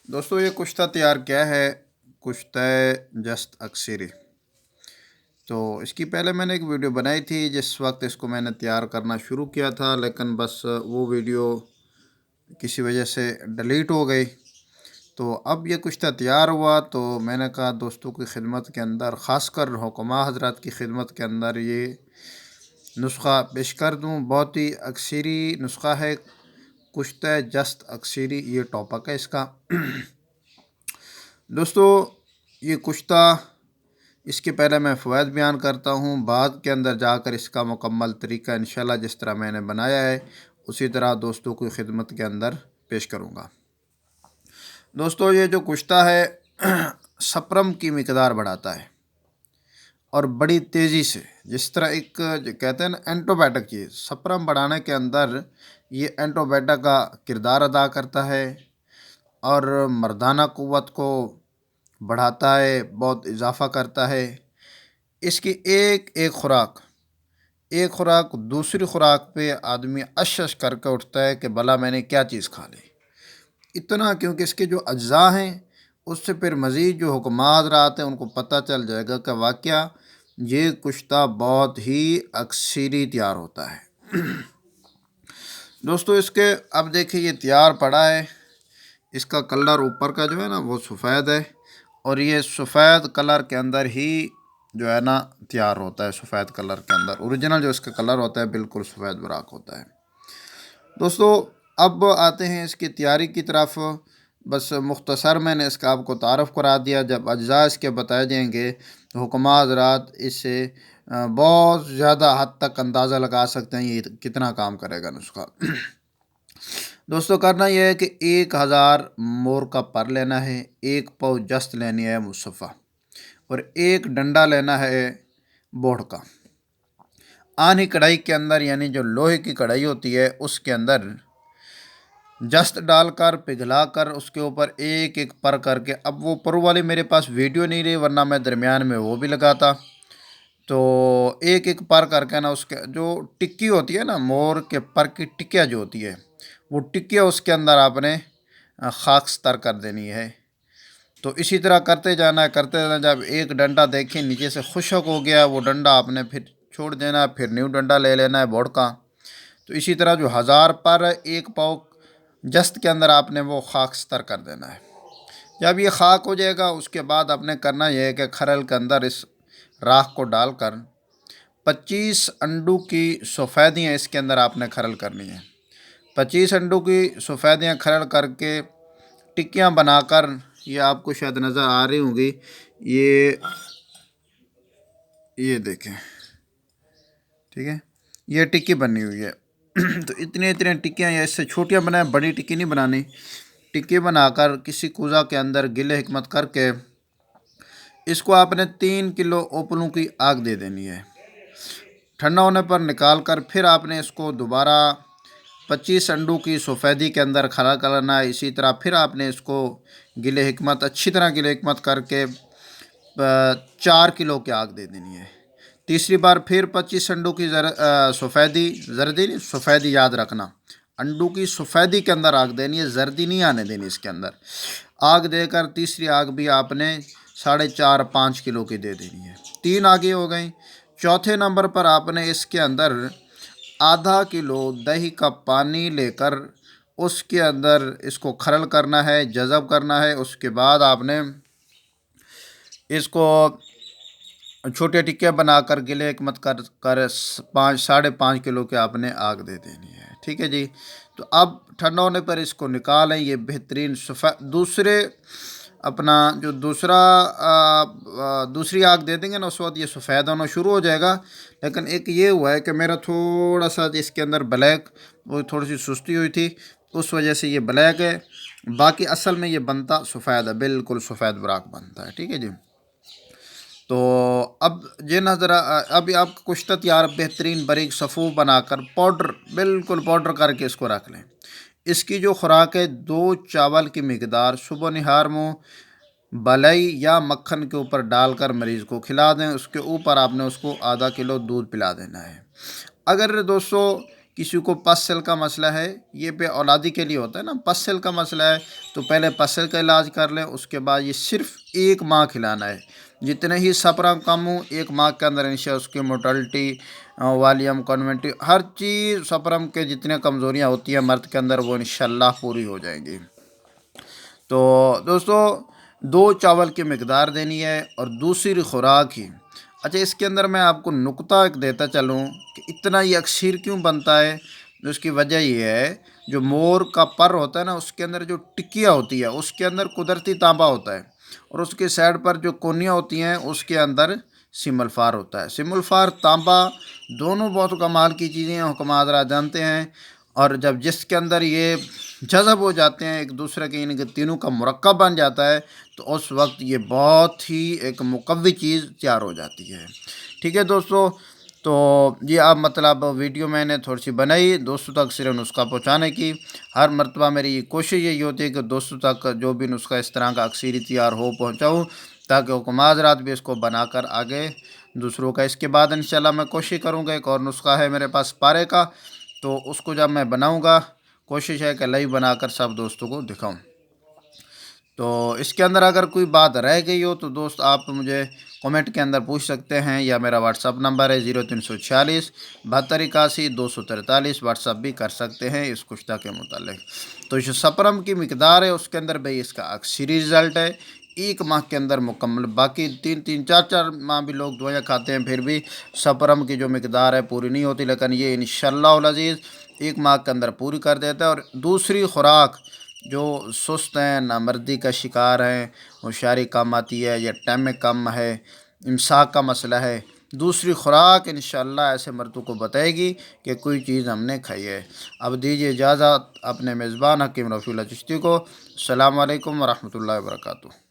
دوستو یہ کشتہ تیار کیا ہے؟ کشتہ جست اکثری. تو اس کی پہلے میں نے ایک ویڈیو بنائی تھی جس وقت اس کو میں نے تیار کرنا شروع کیا تھا، لیکن بس وہ ویڈیو کسی وجہ سے ڈیلیٹ ہو گئی. تو اب یہ کشتہ تیار ہوا تو میں نے کہا دوستوں کی خدمت کے اندر، خاص کر حکماء حضرات کی خدمت کے اندر یہ نسخہ پیش کر دوں. بہت ہی اکثری نسخہ ہے، کشتہ جست اکثری، یہ ٹاپک ہے اس کا. دوستو یہ کشتہ، اس کے پہلے میں فوائد بیان کرتا ہوں، بعد کے اندر جا کر اس کا مکمل طریقہ انشاءاللہ جس طرح میں نے بنایا ہے اسی طرح دوستوں کی خدمت کے اندر پیش کروں گا. دوستو یہ جو کشتہ ہے سپرم کی مقدار بڑھاتا ہے اور بڑی تیزی سے، جس طرح ایک جو کہتے ہیں نا اینٹو بائیوٹک چیز، سپرم بڑھانے کے اندر یہ اینٹو بائیوٹک کا کردار ادا کرتا ہے اور مردانہ قوت کو بڑھاتا ہے، بہت اضافہ کرتا ہے. اس کی ایک خوراک دوسری خوراک پہ آدمی اشش کر کے اٹھتا ہے کہ بھلا میں نے کیا چیز کھا لی. اتنا کیونکہ اس کے جو اجزاء ہیں اس سے پھر مزید جو حکماء حضرات ہیں ان کو پتہ چل جائے گا کہ واقعہ یہ کشتہ بہت ہی اکثری تیار ہوتا ہے. دوستو اس کے اب دیکھیں یہ تیار پڑا ہے، اس کا کلر اوپر کا جو ہے نا وہ سفید ہے، اور یہ سفید کلر کے اندر ہی جو ہے نا تیار ہوتا ہے. سفید کلر کے اندر اوریجنل جو اس کا کلر ہوتا ہے بالکل سفید براق ہوتا ہے. دوستو اب آتے ہیں اس کی تیاری کی طرف. بس مختصر میں نے اس کا آپ کو تعارف کرا دیا. جب اجزاء اس کے بتائے جائیں گے تو حکماء حضرات اس سے بہت زیادہ حد تک اندازہ لگا سکتے ہیں یہ کتنا کام کرے گا نسخہ. دوستو کرنا یہ ہے کہ 1000 مور کا پر لینا ہے، 1 پاؤ جست لینی ہے مصفہ، اور 1 ڈنڈا لینا ہے بوڑھ کا. آنی کڑھائی کے اندر، یعنی جو لوہے کی کڑھائی ہوتی ہے اس کے اندر جست ڈال کر پگھلا کر اس کے اوپر ایک ایک پر کر کے، اب وہ پر والی میرے پاس ویڈیو نہیں رہی ورنہ میں درمیان میں وہ بھی لگاتا. تو ایک ایک پر کر کے نا اس کے جو ٹکی ہوتی ہے نا، مور کے پر کی ٹکیا جو ہوتی ہے وہ ٹکیا اس کے اندر آپ نے خاکستر کر دینی ہے. تو اسی طرح کرتے جانا. جب ایک ڈنڈا دیکھیں نیچے سے خشک ہو گیا وہ ڈنڈا آپ نے پھر چھوڑ دینا، پھر نیو ڈنڈا لے لینا ہے بوڑھ کا. تو اسی طرح جو 1000 پر 1 پاؤ جست کے اندر آپ نے وہ خاکستر کر دینا ہے. جب یہ خاک ہو جائے گا اس کے بعد آپ نے کرنا یہ ہے کہ کھرل کے اندر اس راکھ کو ڈال کر 25 انڈوں کی سفیدیاں اس کے اندر آپ نے کھرل کرنی ہیں. 25 انڈوں کی سفیدیاں کھرل کر کے ٹکیاں بنا کر، یہ آپ کو شاید نظر آ رہی ہوں گی، یہ دیکھیں، ٹھیک ہے، یہ ٹکی بنی ہوئی ہے. تو اتنے ٹکیاں، یا اس سے چھوٹیاں بنائیں، بڑی ٹکی نہیں بنانی. ٹکی بنا کر کسی کوزہ کے اندر گلے حکمت کر کے اس کو آپ نے 3 کلو اوپلوں کی آگ دے دینی ہے. ٹھنڈا ہونے پر نکال کر پھر آپ نے اس کو دوبارہ 25 انڈوں کی سفیدی کے اندر کھڑا کرنا ہے. اسی طرح پھر آپ نے اس کو گلے حکمت، اچھی طرح گلے حکمت کر کے 4 کلو کی آگ دے دینی ہے. تیسری بار پھر 25 انڈوں کی سفیدی، زردی نہیں، سفیدی یاد رکھنا، انڈوں کی سفیدی کے اندر آگ دینی ہے، زردی نہیں آنے دینی. اس کے اندر آگ دے کر تیسری آگ بھی آپ نے 4.5-5 کلو کی دے دینی ہے. 3 آگیں ہو گئیں. چوتھے نمبر پر آپ نے اس کے اندر آدھا کلو دہی کا پانی لے کر اس کے اندر اس کو کھرل کرنا ہے، جذب کرنا ہے. اس کے بعد آپ نے اس کو چھوٹے ٹکے بنا کر گلے حکمت کر 5.5 کلو کے آپ نے آگ دے دینی ہے. ٹھیک ہے جی. تو اب ٹھنڈا ہونے پر اس کو نکالیں. یہ بہترین دوسرے اپنا جو دوسری آگ دے دیں گے نا اس وقت یہ سفید ہونا شروع ہو جائے گا. لیکن ایک یہ ہوا ہے کہ میرا تھوڑا سا اس کے اندر بلیک، وہ تھوڑی سی سستی ہوئی تھی، اس وجہ سے یہ بلیک ہے. باقی اصل میں یہ بنتا سفید ہے، بالکل سفید براق بنتا ہے. ٹھیک ہے جی. تو اب یہ نظر اب آپ کا کشتہ تیار، بہترین باریک صفو بنا کر پاؤڈر، بالکل پاؤڈر کر کے اس کو رکھ لیں. اس کی جو خوراک ہے 2 چاول کی مقدار صبح نہار میں بلائی یا مکھن کے اوپر ڈال کر مریض کو کھلا دیں. اس کے اوپر آپ نے اس کو آدھا کلو دودھ پلا دینا ہے. اگر دوستو کسی کو پسل کا مسئلہ ہے، یہ بے اولادی کے لیے ہوتا ہے نا، پسل کا مسئلہ ہے تو پہلے پسل کا علاج کر لیں، اس کے بعد یہ صرف 1 ماہ کھلانا ہے۔ جتنے ہی سپرم کم ہوں 1 ماہ کے اندر انشاءاللہ اس کی موٹلٹی، والیوم، کنونٹی، ہر چیز سپرم کے جتنے کمزوریاں ہوتی ہیں مرد کے اندر وہ انشاءاللہ پوری ہو جائیں گی۔ تو دوستو 2 چاول کی مقدار دینی ہے اور دوسری خوراک ہی۔ اچھا، اس کے اندر میں آپ کو نقطہ ایک دیتا چلوں کہ اتنا یہ اکثیر کیوں بنتا ہے۔ اس کی وجہ یہ ہے، جو مور کا پر ہوتا ہے نا، اس کے اندر جو ٹکیا ہوتی ہے اس کے اندر قدرتی تانبا ہوتا ہے، اور اس کے سائڈ پر جو کونیاں ہوتی ہیں اس کے اندر سم الفار ہوتا ہے۔ سم الفار، تانبا، دونوں بہت کمال کی چیزیں ہیں، حکماء حضرات جانتے ہیں۔ اور جب جس کے اندر یہ جذب ہو جاتے ہیں ایک دوسرے کے، یعنی کہ تینوں کا مرکب بن جاتا ہے، تو اس وقت یہ بہت ہی ایک مقوی چیز تیار ہو جاتی ہے۔ ٹھیک ہے دوستو، تو یہ اب مطلب ویڈیو میں نے تھوڑی سی بنائی دوستوں تک صرف نسخہ پہنچانے کی۔ ہر مرتبہ میری کوشش یہی ہوتی ہے کہ دوستوں تک جو بھی نسخہ اس طرح کا اکثیری تیار ہو پہنچاؤں، تاکہ حکماء حضرات بھی اس کو بنا کر آگے دوسروں کا۔ اس کے بعد انشاءاللہ میں کوشش کروں گا، ایک اور نسخہ ہے میرے پاس پارے کا، تو اس کو جب میں بناؤں گا کوشش ہے کہ لائیو بنا کر سب دوستوں کو دکھاؤں۔ تو اس کے اندر اگر کوئی بات رہ گئی ہو تو دوست آپ مجھے کومنٹ کے اندر پوچھ سکتے ہیں، یا میرا واٹس اپ نمبر ہے 0346 7281 243، واٹس اپ بھی کر سکتے ہیں اس کشتہ کے متعلق۔ تو جو سپرم کی مقدار ہے اس کے اندر بھئی اس کا اکثری رزلٹ ہے 1 ماہ کے اندر مکمل۔ باقی 3 4 ماہ بھی لوگ دوائیاں کھاتے ہیں پھر بھی سپرم کی جو مقدار ہے پوری نہیں ہوتی، لیکن یہ انشاءاللہ العزیز 1 ماہ کے اندر پوری کر دیتا ہے۔ اور دوسری خوراک، جو سست ہیں، نامردی کا شکار ہیں، ہوشیاری کم آتی ہے یا ٹائم میں کم ہے، امساک کا مسئلہ ہے، دوسری خوراک انشاءاللہ ایسے مردوں کو بتائے گی کہ کوئی چیز ہم نے کھائی ہے۔ اب دیجیے اجازت اپنے میزبان حکیم رفیع اللہ چشتی کو۔ السلام علیکم ورحمۃ اللہ وبرکاتہ۔